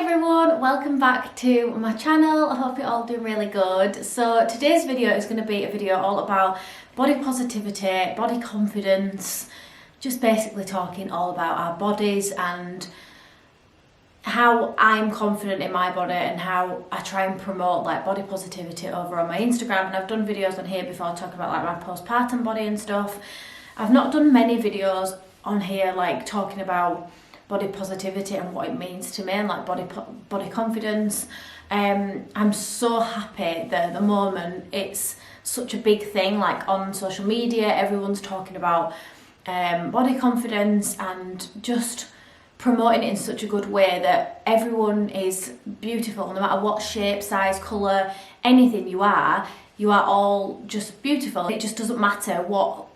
everyone, welcome back to my channel. I hope you're all doing really good. So today's video is going to be a video all about body positivity, body confidence, just basically talking all about our bodies and how I'm confident in my body and how I try and promote like body positivity over on my Instagram. And I've done videos on here before talking about like my postpartum body and stuff. I've not done many videos on here like talking about body positivity and what it means to me and like body confidence. I'm so happy that at the moment it's such a big thing, like on social media everyone's talking about body confidence and just promoting it in such a good way that everyone is beautiful no matter what shape, size, colour, anything you are all just beautiful. It just doesn't matter what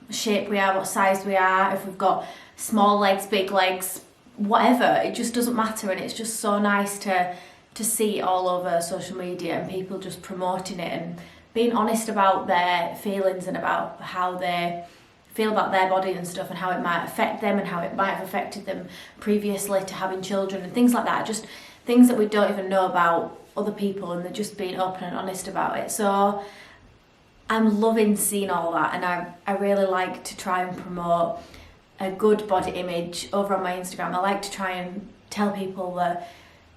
shape we are, what size we are, if we've got small legs, big legs, whatever, it just doesn't matter. And it's just so nice to see all over social media and people just promoting it and being honest about their feelings and about how they feel about their body and stuff and how it might affect them and how it might have affected them previously to having children and things like that, just things that we don't even know about other people, and they're just being open and honest about it. So I'm loving seeing all that, and I really like to try and promote a good body image over on my Instagram. I like to try and tell people that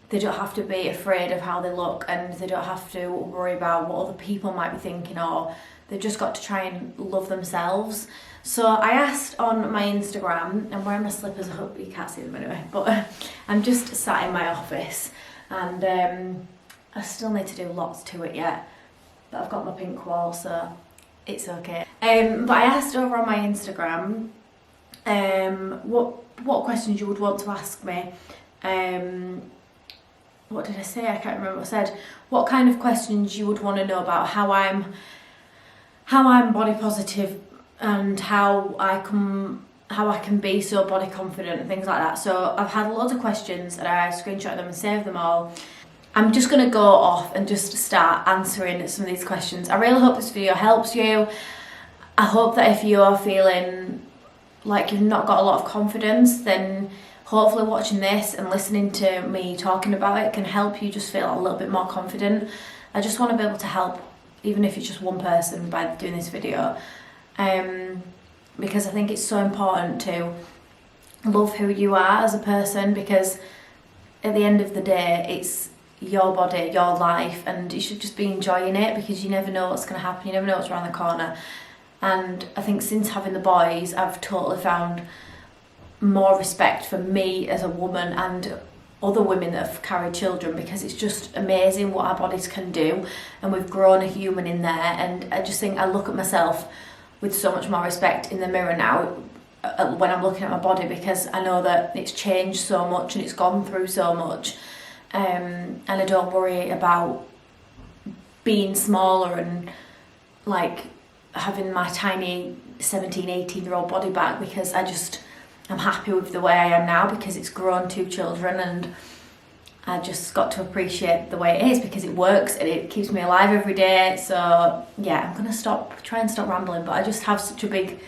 they don't have to be afraid of how they look and they don't have to worry about what other people might be thinking, or they've just got to try and love themselves. So I asked on my Instagram, I'm wearing my slippers, I hope you can't see them anyway, but I'm just sat in my office and I still need to do lots to it yet, but I've got my pink wall so it's okay. But I asked over on my Instagram what questions you would want to ask me. What did I say? I can't remember what I said. What kind of questions you would want to know about how I'm body positive and how I can be so body confident and things like that. So I've had loads of questions and I screenshot them and saved them all. I'm just going to go off and just start answering some of these questions. I really hope this video helps you. I hope that if you're feeling like you've not got a lot of confidence, then hopefully watching this and listening to me talking about it can help you just feel a little bit more confident. I just want to be able to help, even if it's just one person, by doing this video, because I think it's so important to love who you are as a person, because at the end of the day it's your body, your life, and you should just be enjoying it, because you never know what's going to happen, you never know what's around the corner. And I think since having the boys, I've totally found more respect for me as a woman and other women that have carried children, because it's just amazing what our bodies can do, and we've grown a human in there. And I just think I look at myself with so much more respect in the mirror now when I'm looking at my body, because I know that it's changed so much and it's gone through so much, and I don't worry about being smaller and like having my tiny 17-18-year-old body back, because I'm happy with the way I am now, because it's grown 2 children and I just got to appreciate the way it is, because it works and it keeps me alive every day. So yeah, I'm gonna try and stop rambling, but I just have such a big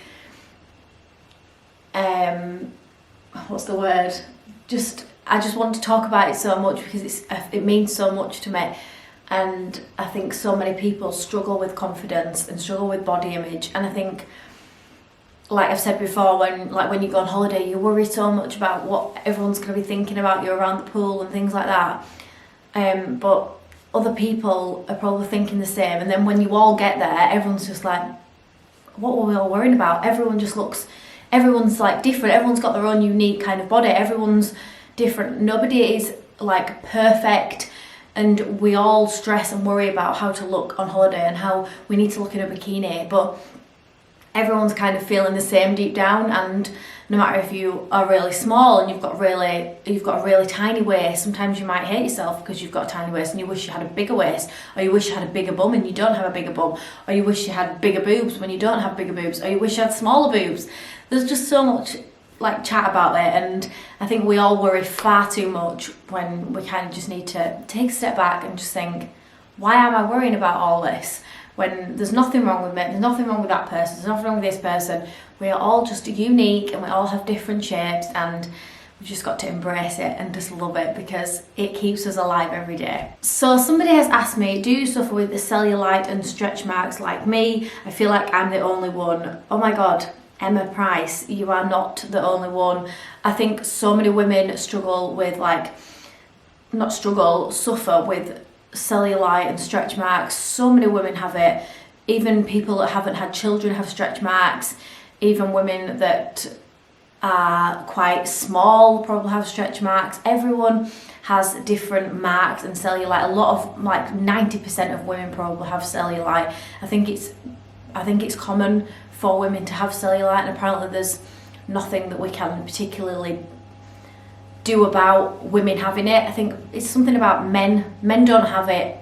what's the word, I just want to talk about it so much because it means so much to me. And I think so many people struggle with confidence and struggle with body image, and I think, like I've said before, when you go on holiday you worry so much about what everyone's going to be thinking about you around the pool and things like that, but other people are probably thinking the same, and then when you all get there everyone's just like, what were we all worrying about? Everyone's like different, everyone's got their own unique kind of body, everyone's different, nobody is like perfect. And we all stress and worry about how to look on holiday and how we need to look in a bikini, but everyone's kind of feeling the same deep down. And no matter if you are really small and you've got a really tiny waist, sometimes you might hate yourself because you've got a tiny waist and you wish you had a bigger waist, or you wish you had a bigger bum and you don't have a bigger bum, or you wish you had bigger boobs when you don't have bigger boobs, or you wish you had smaller boobs. There's just so much like chat about it, and I think we all worry far too much when we kind of just need to take a step back and just think, why am I worrying about all this when there's nothing wrong with me, there's nothing wrong with that person, there's nothing wrong with this person. We are all just unique and we all have different shapes and we've just got to embrace it and just love it because it keeps us alive every day. So somebody has asked me, do you suffer with the cellulite and stretch marks like me? I feel like I'm the only one. Oh my God, Emma Price, you are not the only one. I think so many women struggle with suffer with cellulite and stretch marks. So many women have it. Even people that haven't had children have stretch marks. Even women that are quite small probably have stretch marks. Everyone has different marks and cellulite. A lot of, like 90% of women probably have cellulite. I think it's common for women to have cellulite, and apparently there's nothing that we can particularly do about women having it. I think it's something about men. Men don't have it.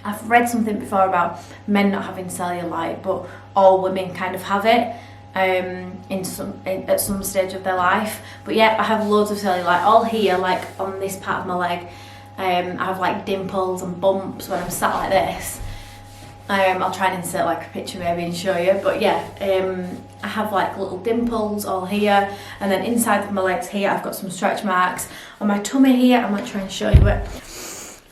I've read something before about men not having cellulite, but all women kind of have it at some stage of their life. But yeah, I have loads of cellulite all here, like on this part of my leg. I have like dimples and bumps when I'm sat like this. I'll try and insert like a picture maybe and show you, but yeah, I have like little dimples all here, and then inside of my legs here I've got some stretch marks. On my tummy here, I might try and show you it.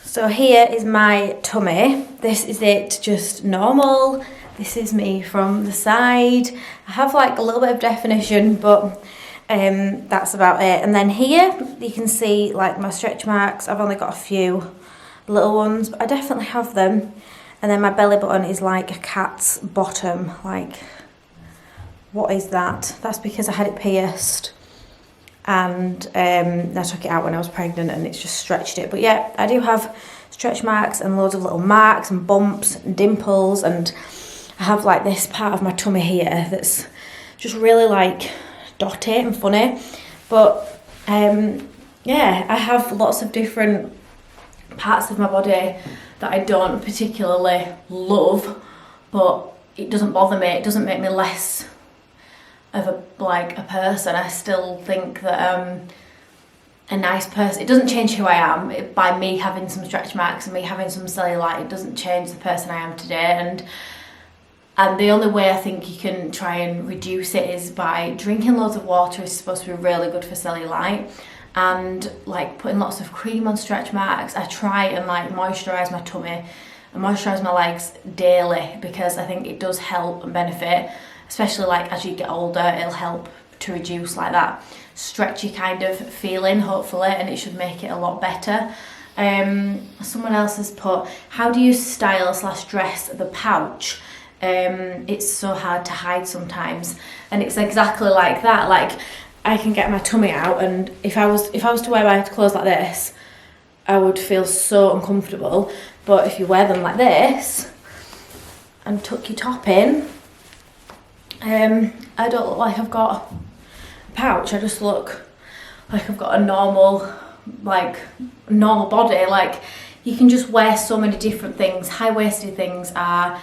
So here is my tummy. This is it, just normal. This is me from the side. I have like a little bit of definition, but that's about it. And then here you can see like my stretch marks. I've only got a few little ones, but I definitely have them. And then my belly button is like a cat's bottom. Like, what is that? That's because I had it pierced, and I took it out when I was pregnant and it's just stretched it. But yeah, I do have stretch marks and loads of little marks and bumps and dimples, and I have like this part of my tummy here that's just really like dotty and funny. But yeah, I have lots of different parts of my body that I don't particularly love, but it doesn't bother me. It doesn't make me less of a person. I still think that I'm a nice person. It doesn't change who I am by me having some stretch marks and me having some cellulite. It doesn't change the person I am today. And the only way I think you can try and reduce it is by drinking loads of water. It's supposed to be really good for cellulite. And like putting lots of cream on stretch marks. I try and like moisturise my tummy and moisturise my legs daily, because I think it does help and benefit, especially like as you get older. It'll help to reduce like that stretchy kind of feeling, hopefully, and it should make it a lot better. Someone else has put, how do you style / dress the pouch? It's so hard to hide sometimes, and it's exactly like that. Like, I can get my tummy out, and if I was to wear my clothes like this, I would feel so uncomfortable. But if you wear them like this and tuck your top in, I don't look like I've got a pouch. I just look like I've got a normal body. Like, you can just wear so many different things. High-waisted things are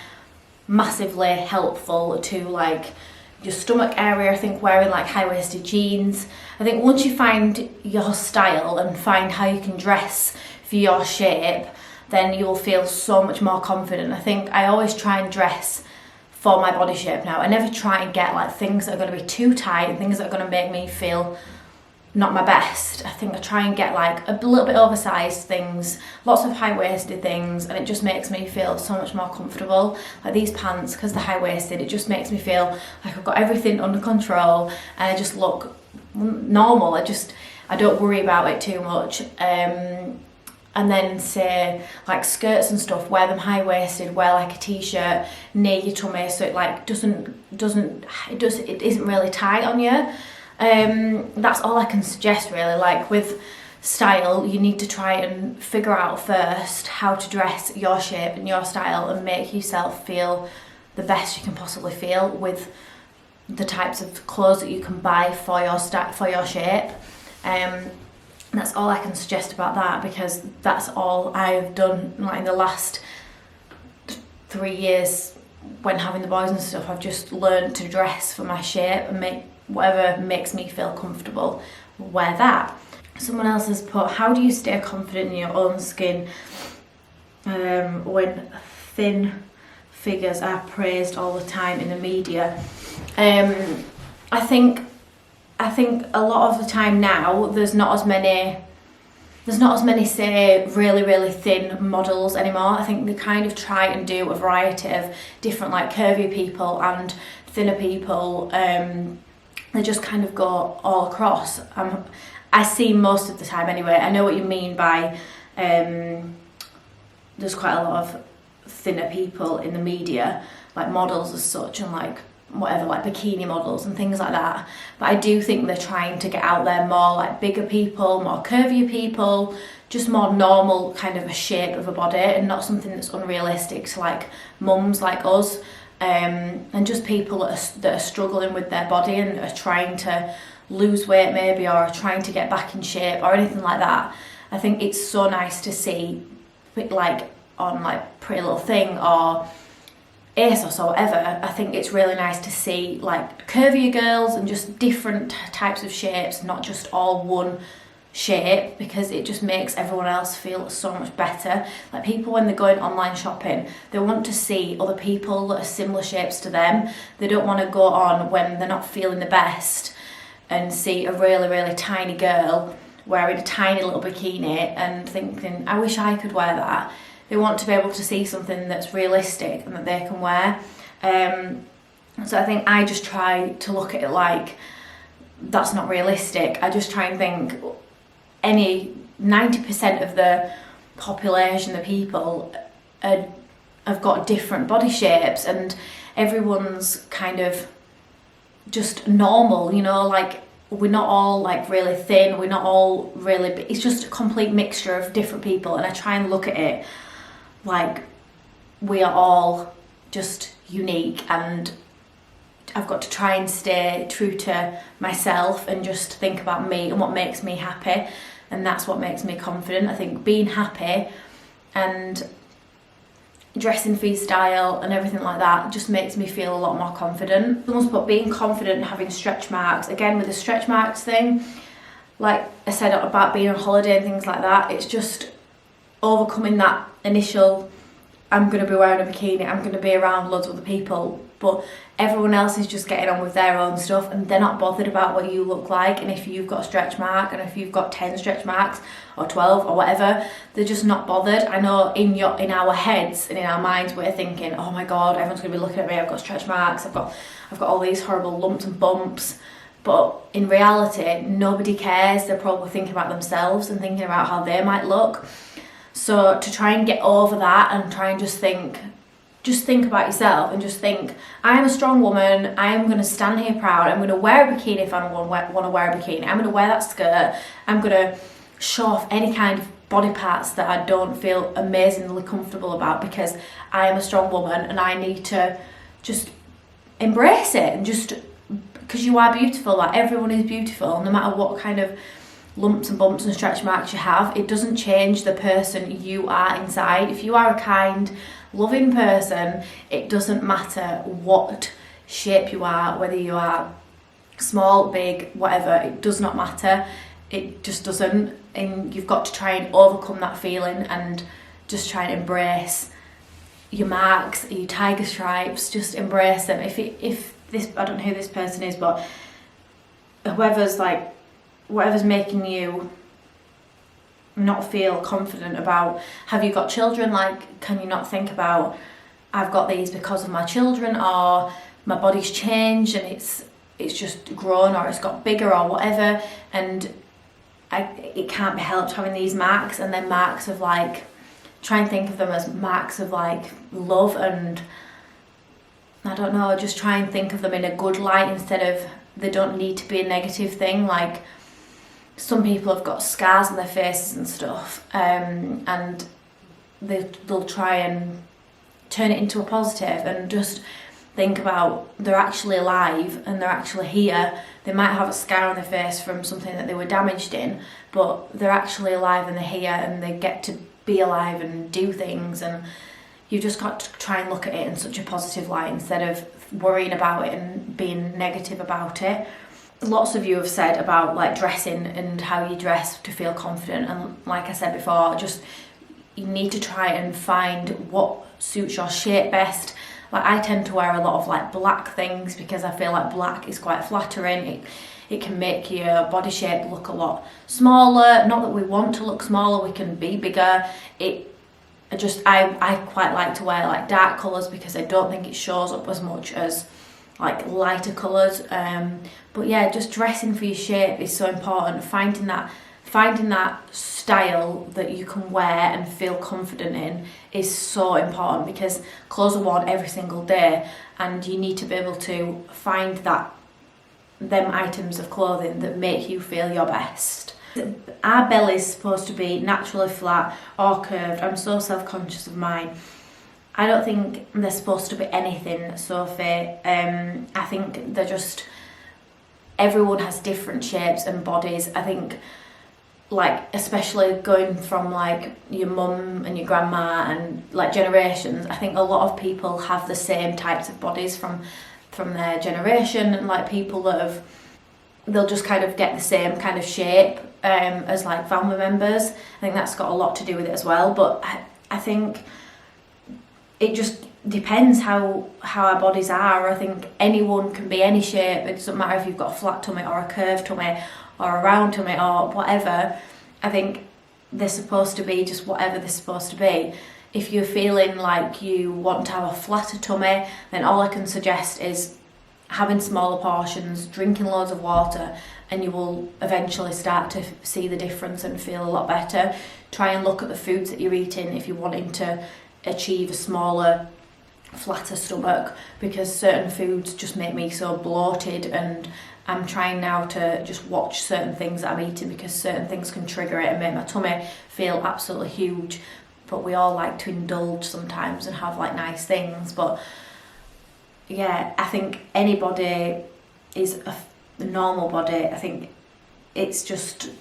massively helpful to like your stomach area. I think wearing like high-waisted jeans, I think once you find your style and find how you can dress for your shape, then you'll feel so much more confident. I think I always try and dress for my body shape now. I never try and get like things that are going to be too tight and things that are going to make me feel not my best. I think I try and get like a little bit oversized things, lots of high-waisted things, and it just makes me feel so much more comfortable. Like these pants, because they're high-waisted, it just makes me feel like I've got everything under control and I just look normal. I don't worry about it too much. And then say like skirts and stuff, wear them high-waisted, wear like a t-shirt near your tummy so it like it isn't really tight on you. That's all I can suggest really. Like with style, you need to try and figure out first how to dress your shape and your style and make yourself feel the best you can possibly feel with the types of clothes that you can buy for your shape. That's all I can suggest about that, because that's all I've done like in the last 3 years when having the boys and stuff. I've just learned to dress for my shape and make whatever makes me feel comfortable, wear that. Someone else has put, how do you stay confident in your own skin when thin figures are praised all the time in the media? I think I think a lot of the time now there's not as many say really really thin models anymore. I think they kind of try and do a variety of different like curvy people and thinner people. They just kind of go all across. I see most of the time anyway. I know what you mean by there's quite a lot of thinner people in the media, like models as such, and like whatever, like bikini models and things like that. But I do think they're trying to get out there more like bigger people, more curvier people, just more normal kind of a shape of a body, and not something that's unrealistic to like mums like us, and just people that are struggling with their body and are trying to lose weight maybe, or are trying to get back in shape or anything like that. I think it's so nice to see, like on like Pretty Little Thing or ASOS or whatever. I think it's really nice to see like curvier girls and just different types of shapes, not just all one shape, because it just makes everyone else feel so much better. Like people, when they're going online shopping, they want to see other people that are similar shapes to them. They don't want to go on when they're not feeling the best and see a really really tiny girl wearing a tiny little bikini and thinking, I wish I could wear that. They want to be able to see something that's realistic and that they can wear. So I think I just try to look at it like that's not realistic. I just try and think 90% of the population, the people, have got different body shapes, and everyone's kind of just normal, you know, like we're not all like really thin, we're not all really, it's just a complete mixture of different people. And I try and look at it like we are all just unique, and I've got to try and stay true to myself and just think about me and what makes me happy, and that's what makes me confident. I think being happy and dressing for your style and everything like that just makes me feel a lot more confident. Someone's put being confident and having stretch marks. Again, with the stretch marks thing, like I said about being on holiday and things like that, it's just overcoming that initial, I'm going to be wearing a bikini, I'm going to be around loads of other people, but everyone else is just getting on with their own stuff and they're not bothered about what you look like. And if you've got a stretch mark, and if you've got 10 stretch marks or 12 or whatever, they're just not bothered. I know in our heads and in our minds we're thinking, oh my god, everyone's going to be looking at me, I've got stretch marks, I've got all these horrible lumps and bumps. But in reality, nobody cares. They're probably thinking about themselves and thinking about how they might look. So to try and get over that and try and just think about yourself and just think, I am a strong woman, I am going to stand here proud, I'm going to wear a bikini if I want to wear a bikini, I'm going to wear that skirt, I'm going to show off any kind of body parts that I don't feel amazingly comfortable about, because I am a strong woman and I need to just embrace it, and just because you are beautiful, like everyone is beautiful, no matter what kind of lumps and bumps and stretch marks you have. It doesn't change the person you are inside. If you are a kind, loving person, it doesn't matter what shape you are, whether you are small, big, whatever, it does not matter. It just doesn't. And you've got to try and overcome that feeling and just try and embrace your marks, your tiger stripes, just embrace them. If this, I don't know who this person is, but whatever's making you not feel confident about, have you got children? Like, can you not think about, I've got these because of my children, or my body's changed and it's just grown, or it's got bigger or whatever, and it can't be helped having these marks. And then marks of like, try and think of them as marks of like love, and I don't know, just try and think of them in a good light instead of, they don't need to be a negative thing. Like, some people have got scars on their faces and stuff, and they'll try and turn it into a positive and just think about, they're actually alive and they're actually here. They might have a scar on their face from something that they were damaged in, but they're actually alive and they're here and they get to be alive and do things. And you've just got to try and look at it in such a positive light instead of worrying about it and being negative about it. Lots of you have said about like dressing and how you dress to feel confident, and like I said before, just you need to try and find what suits your shape best. Like, I tend to wear a lot of like black things because I feel like black is quite flattering. It can make your body shape look a lot smaller. Not that we want to look smaller, we can be bigger. I quite like to wear like dark colours because I don't think it shows up as much as like lighter colours. But yeah, just dressing for your shape is so important. Finding that style that you can wear and feel confident in is so important, because clothes are worn every single day, and you need to be able to find them items of clothing that make you feel your best. Our belly's supposed to be naturally flat or curved. I'm so self-conscious of mine. I don't think they're supposed to be anything, Sophie. I think they're just, everyone has different shapes and bodies. I think, like, especially going from like your mum and your grandma and like generations, I think a lot of people have the same types of bodies from their generation, and like people that they'll just kind of get the same kind of shape as like family members. I think that's got a lot to do with it as well, but I think it just depends how our bodies are. I think anyone can be any shape. It doesn't matter if you've got a flat tummy or a curved tummy or a round tummy or whatever. I think they're supposed to be just whatever they're supposed to be. If you're feeling like you want to have a flatter tummy, then all I can suggest is having smaller portions, drinking loads of water, and you will eventually start to see the difference and feel a lot better. Try and look at the foods that you're eating if you're wanting to achieve a smaller, flatter stomach, because certain foods just make me so bloated, and I'm trying now to just watch certain things that I'm eating, because certain things can trigger it and make my tummy feel absolutely huge. But we all like to indulge sometimes and have like nice things. But yeah, I think any body is a normal body. I think it's just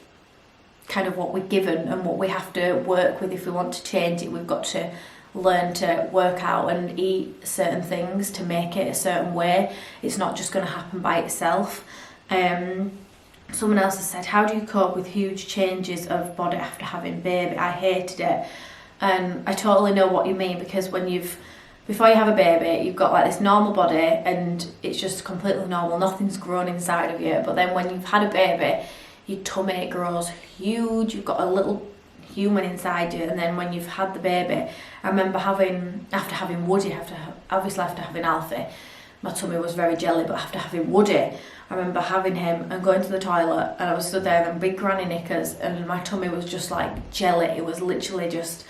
kind of what we're given and what we have to work with. If we want to change it, we've got to learn to work out and eat certain things to make it a certain way. It's not just going to happen by itself. Someone else has said, how do you cope with huge changes of body after having baby? I hated it. And I totally know what you mean, because before you have a baby, you've got like this normal body and it's just completely normal, nothing's grown inside of you. But then when you've had a baby, your tummy grows huge, you've got a little human inside you. And then when you've had the baby, I remember after having Woody, after having Alfie, my tummy was very jelly. But after having Woody, I remember having him and going to the toilet, and I was stood there in big granny knickers, and my tummy was just like jelly. It was literally just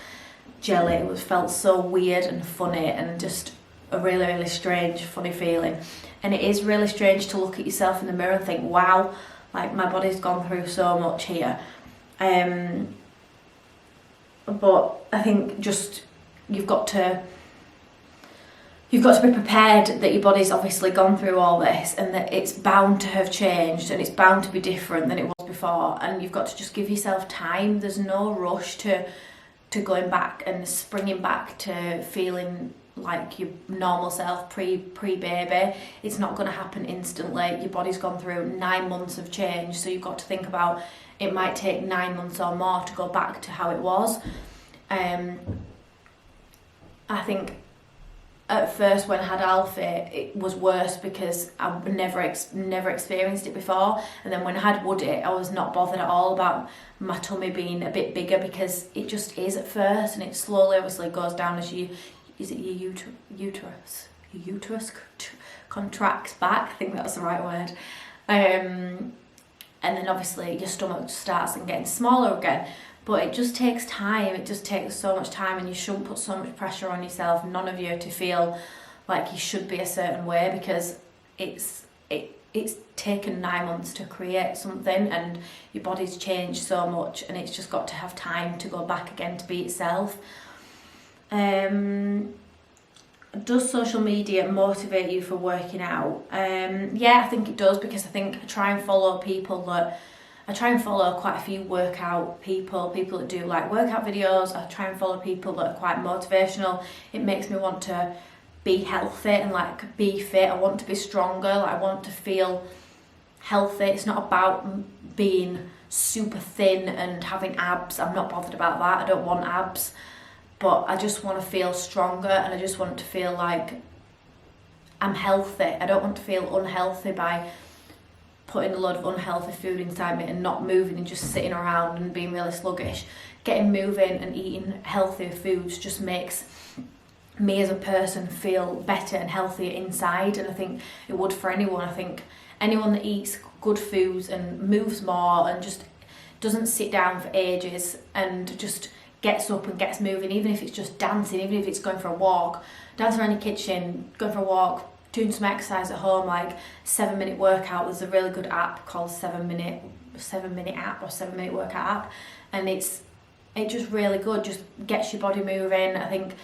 jelly. It felt so weird and funny, and just a really, really strange, funny feeling. And it is really strange to look at yourself in the mirror and think, wow, like my body's gone through so much here. But I think just you've got to be prepared that your body's obviously gone through all this, and that it's bound to have changed, and it's bound to be different than it was before. And you've got to just give yourself time. There's no rush to going back and springing back to feeling like your normal self pre-baby. It's not going to happen instantly. Your body's gone through 9 months of change, so you've got to think about it might take 9 months or more to go back to how it was. I think at first when I had Alfie, it was worse because I never experienced it before. And then when I had Woody, I was not bothered at all about my tummy being a bit bigger, because it just is at first, and it slowly obviously goes down as your uterus contracts back. I think that's the right word. And then obviously your stomach starts and getting smaller again. But it just takes time. It just takes so much time, and you shouldn't put so much pressure on yourself, none of you, to feel like you should be a certain way, because it's taken 9 months to create something, and your body's changed so much, and it's just got to have time to go back again to be itself. Does social media motivate you for working out? Yeah, I think it does, because I think I try and follow quite a few workout people that do like workout videos. I try and follow people that are quite motivational. It makes me want to be healthy and like be fit. I want to be stronger. Like, I want to feel healthy. It's not about being super thin and having abs. I'm not bothered about that. I don't want abs, but I just want to feel stronger, and I just want to feel like I'm healthy. I don't want to feel unhealthy by putting a lot of unhealthy food inside me and not moving and just sitting around and being really sluggish. Getting moving and eating healthier foods just makes me as a person feel better and healthier inside, and I think it would for anyone. I think anyone that eats good foods and moves more and just doesn't sit down for ages and just gets up and gets moving, even if it's just dancing, even if it's going for a walk, dancing around your kitchen, going for a walk, doing some exercise at home, like 7-minute workout. There's a really good app called 7-minute app or 7-minute workout app, and it's just really good, just gets your body moving. I think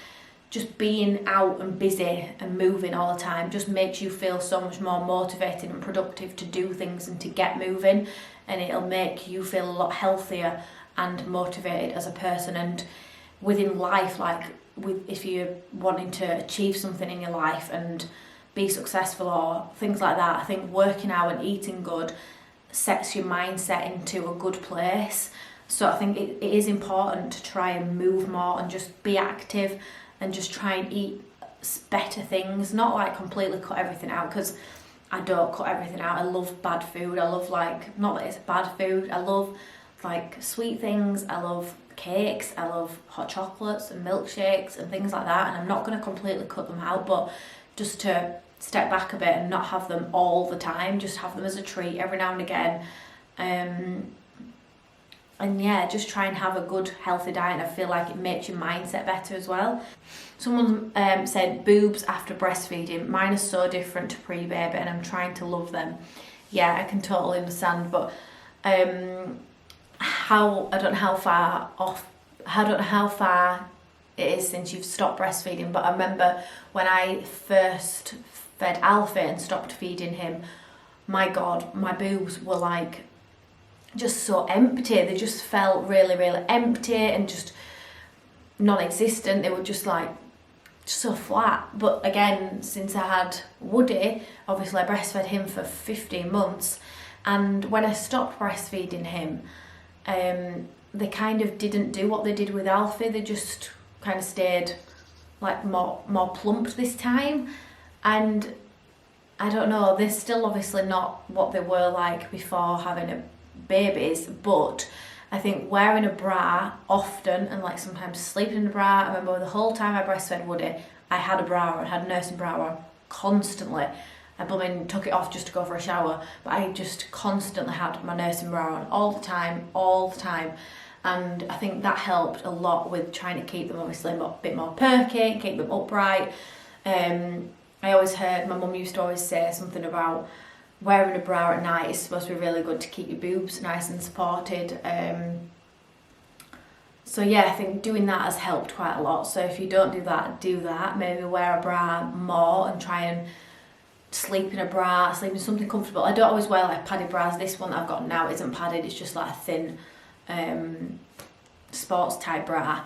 just being out and busy and moving all the time just makes you feel so much more motivated and productive to do things and to get moving, and it'll make you feel a lot healthier and motivated as a person. And within life, like if you're wanting to achieve something in your life and be successful or things like that, I think working out and eating good sets your mindset into a good place. So I think it is important to try and move more and just be active and just try and eat better things, not like completely cut everything out, because I don't cut everything out. I love bad food. I love, like, not that it's bad food, I love like sweet things, I love cakes, I love hot chocolates and milkshakes and things like that, and I'm not going to completely cut them out, but just to step back a bit and not have them all the time, just have them as a treat every now and again. And yeah, just try and have a good healthy diet. I feel like it makes your mindset better as well. Someone said boobs after breastfeeding. Mine are so different to pre-baby and I'm trying to love them. Yeah, I can totally understand, but I don't know how far it is since you've stopped breastfeeding, but I remember when I first fed Alfie and stopped feeding him, my God, my boobs were like just so empty. They just felt really, really empty and just non-existent. They were just like so flat. But again, since I had Woody, obviously I breastfed him for 15 months, and when I stopped breastfeeding him, they kind of didn't do what they did with Alfie. They just kind of stayed like more plump this time, and I don't know, they're still obviously not what they were like before having babies, but I think wearing a bra often and like sometimes sleeping in a bra. I remember the whole time I breastfed Woody, I had a bra on, I had a nursing bra on constantly. I blooming took it off just to go for a shower, but I just constantly had my nursing bra on all the time, and I think that helped a lot with trying to keep them obviously a bit more perky, keep them upright. I always heard, my mum used to always say something about wearing a bra at night is supposed to be really good to keep your boobs nice and supported. So yeah, I think doing that has helped quite a lot. So if you don't do that, maybe wear a bra more and try and sleep in a bra, sleep in something comfortable. I don't always wear like padded bras. This one that I've got now isn't padded, it's just like a thin sports type bra,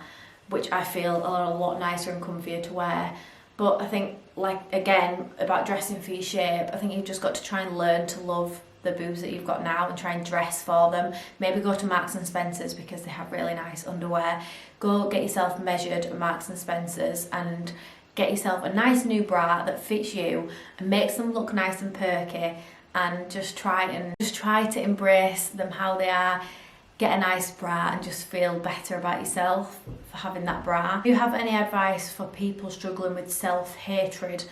which I feel a lot nicer and comfier to wear. But I think, like, again, about dressing for your shape, I think you've just got to try and learn to love the boobs that you've got now and try and dress for them. Maybe go to Marks and Spencer's because they have really nice underwear. Go get yourself measured at Marks and Spencer's and get yourself a nice new bra that fits you and makes them look nice and perky, and just try to embrace them how they are. Get a nice bra and just feel better about yourself for having that bra. Do you have any advice for people struggling with self-hatred?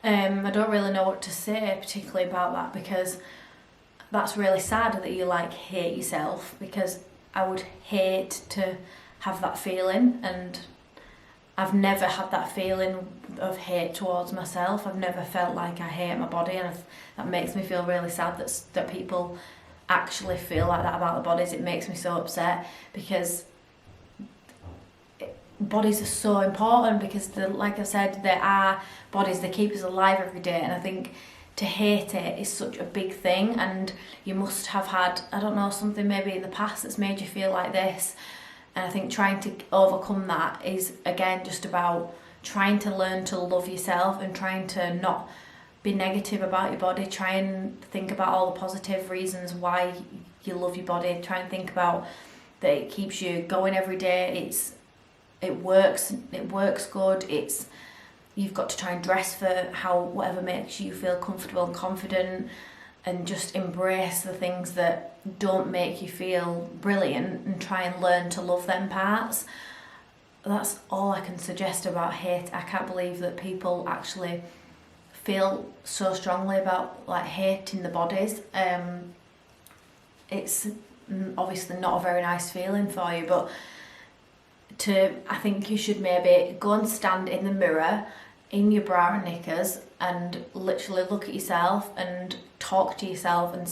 I don't really know what to say particularly about that, because that's really sad that you like hate yourself, because I would hate to have that feeling, and I've never had that feeling of hate towards myself. I've never felt like I hate my body, and that makes me feel really sad that people actually feel like that about their bodies. It makes me so upset, because bodies are so important, because like I said, there are bodies that keep us alive every day, and I think to hate it is such a big thing, and you must have had, I don't know, something maybe in the past that's made you feel like this. And I think trying to overcome that is, again, just about trying to learn to love yourself and trying to not be negative about your body. Try and think about all the positive reasons why you love your body. Try and think about that it keeps you going every day. It works good. You've got to try and dress for whatever makes you feel comfortable and confident. and just embrace the things that don't make you feel brilliant and try and learn to love them parts. That's all I can suggest about hate. I can't believe that people actually feel so strongly about like hating the bodies. It's obviously not a very nice feeling for you, but I think you should maybe go and stand in the mirror in your bra and knickers and literally look at yourself and talk to yourself and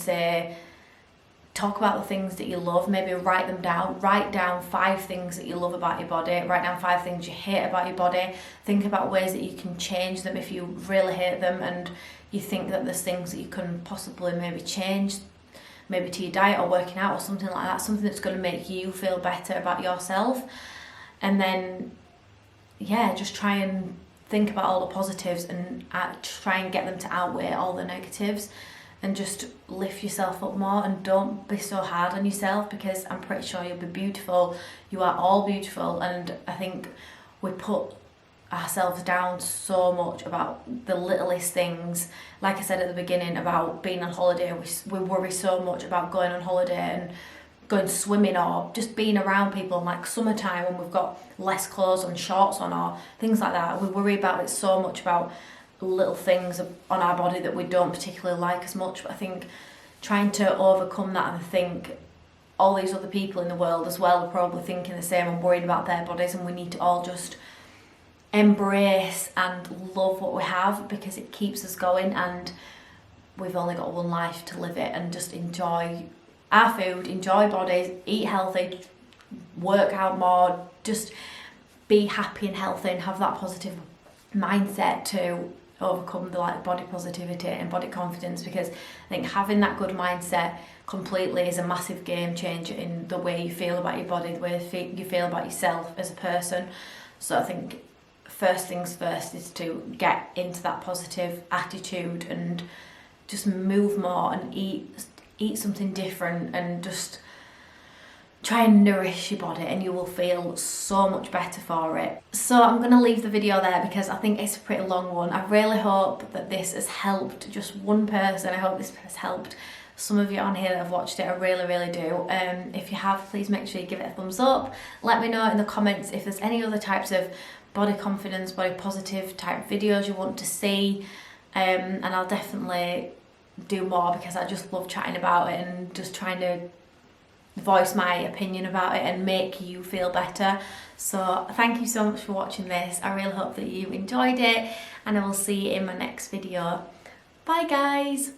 talk about the things that you love. Maybe write them down. Write down 5 things that you love about your body. Write down 5 things you hate about your body. Think about ways that you can change them if you really hate them and you think that there's things that you can possibly maybe change, maybe to your diet or working out or something like that, something that's going to make you feel better about yourself. And then, yeah, just try and think about all the positives and try and get them to outweigh all the negatives, and just lift yourself up more and don't be so hard on yourself, because I'm pretty sure you'll be beautiful. You are all beautiful, and I think we put ourselves down so much about the littlest things. Like I said at the beginning about being on holiday, we worry so much about going on holiday and going swimming or just being around people in like summertime when we've got less clothes and shorts on or things like that. We worry about it so much about little things on our body that we don't particularly like as much. But I think trying to overcome that and think all these other people in the world as well are probably thinking the same and worried about their bodies, and we need to all just embrace and love what we have, because it keeps us going and we've only got one life to live it. And just enjoy our food, enjoy bodies, eat healthy, work out more, just be happy and healthy and have that positive mindset to overcome the like body positivity and body confidence, because I think having that good mindset completely is a massive game changer in the way you feel about your body, the way you feel about yourself as a person. So I think first things first is to get into that positive attitude and just move more and eat something different and just try and nourish your body, and you will feel so much better for it. So I'm going to leave the video there because I think it's a pretty long one. I really hope that this has helped just one person. I hope this has helped some of you on here that have watched it. I really, really do. If you have, please make sure you give it a thumbs up. Let me know in the comments if there's any other types of body confidence, body positive type videos you want to see, and I'll definitely do more, because I just love chatting about it and just trying to voice my opinion about it and make you feel better. So thank you so much for watching this. I really hope that you enjoyed it, and I will see you in my next video. Bye guys.